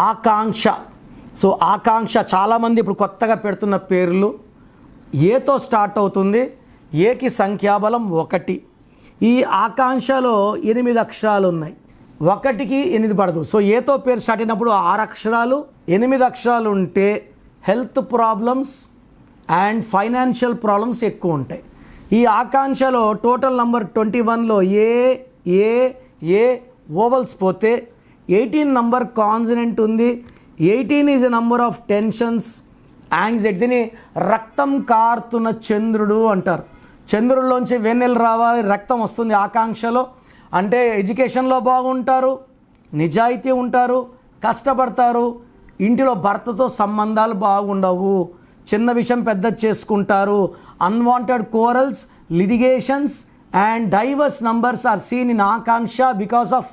ఆకాంక్ష. So ఆకాంక్ష చాలామంది ఇప్పుడు కొత్తగా పెడుతున్న పేర్లు ఏతో స్టార్ట్ అవుతుంది. ఏకి సంఖ్యాబలం 1. ఈ ఆకాంక్షలో 8 అక్షరాలు ఉన్నాయి. 1కి 8 పడదు. సో ఏతో పేరు స్టార్ట్ అయినప్పుడు 6 అక్షరాలు 8 అక్షరాలు ఉంటే health problems and financial problems ఎక్కువ ఉంటాయి. ఈ ఆకాంక్షలో టోటల్ నంబర్ 21లో ఏ ఓవల్స్ పోతే 18 నంబర్ కాన్సనెంట్ ఉంది. 18 is a number of tensions, anxiety. దీన్ని రక్తం కారుతున్న చంద్రుడు అంటారు. చంద్రుల్లోంచి వెన్నెల రావాలి, రక్తం వస్తుంది ఆకాంక్షలో. అంటే ఎడ్యుకేషన్లో బాగుంటారు, నిజాయితీ ఉంటారు, కష్టపడతారు, ఇంటిలో భర్తతో సంబంధాలు బాగుండవు, చిన్న విషయం పెద్ద చేసుకుంటారు, unwanted quarrels, litigations and divorce numbers are seen in Akanksha because of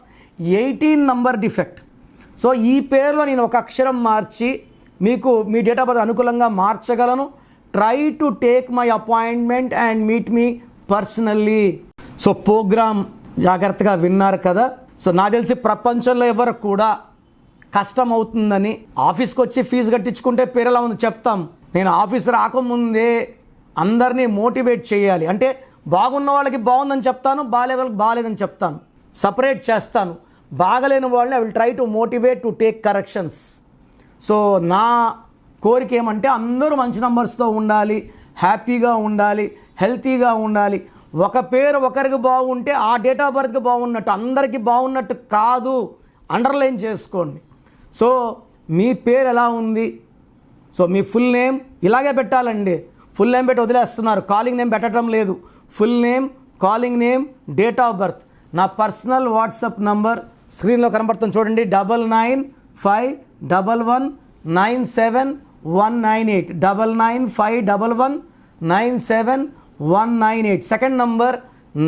18 number defect. So ఈ పేరులో నేను ఒక అక్షరం మార్చి మీకు మీ డేట్ ఆఫ్ బర్త్ అనుకూలంగా మార్చగలను. Try to take my appointment and meet me personally. So programme జాగ్రత్తగా విన్నారు కదా. సో నాకు తెలిసి ప్రపంచంలో ఎవరు కూడా కష్టం అవుతుందని ఆఫీస్కి వచ్చి ఫీజు కట్టించుకుంటే పేరు ఎలా ఉంది చెప్తాం. నేను ఆఫీస్ రాకముందే అందరినీ మోటివేట్ చేయాలి. అంటే బాగున్న వాళ్ళకి బాగుందని చెప్తాను, బాగాలే వాళ్ళకి బాగాలేదని చెప్తాను, సపరేట్ చేస్తాను. బాగలేని వాళ్ళని I will try to motivate to take corrections. So నా కోరిక ఏమంటే అందరూ మంచి నంబర్స్తో ఉండాలి, హ్యాపీగా ఉండాలి, హెల్తీగా ఉండాలి. ఒక పేరు ఒకరికి బాగుంటే ఆ డేట్ ఆఫ్ బర్త్కి బాగున్నట్టు, అందరికీ బాగున్నట్టు కాదు. అండర్లైన్ చేసుకోండి. సో మీ పేరు ఎలా ఉంది? సో మీ ఫుల్ నేమ్ ఇలాగే పెట్టాలండి. ఫుల్ నేమ్ పెట్టి వదిలేస్తున్నారు, కాలింగ్ నేమ్ పెట్టడం లేదు. Full name, calling name, date of birth. నా పర్సనల్ వాట్సాప్ నంబర్ స్క్రీన్లో కనబడుతుంది చూడండి. 9951197198 9951197198. Second number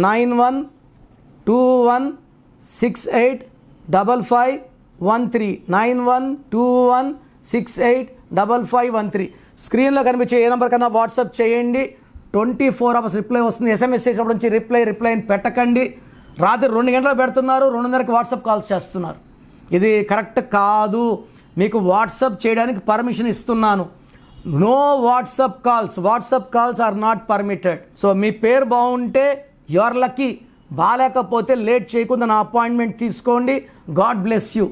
9121685513 9121685513. స్క్రీన్లో కనిపించే ఏ నెంబర్ కన్నా వాట్సాప్ చేయండి. 24 అవర్స్ రిప్లై వస్తుంది. ఎస్ఎంఎస్ చేసినప్పుడు నుంచి రిప్లై పెట్టకండి. రాత్రి 2 గంటలకు పెడుతున్నారు, 2:30కి వాట్సాప్ కాల్స్ చేస్తున్నారు. ఇది కరెక్ట్ కాదు. మీకు వాట్సాప్ చేయడానికి పర్మిషన్ ఇస్తున్నాను. No WhatsApp calls are not permitted. So మీ పేరు బాగుంటే యు ఆర్ లక్కీ. బాగాలేకపోతే లేట్ చేయకుండా నా అపాయింట్మెంట్ తీసుకోండి. God bless you.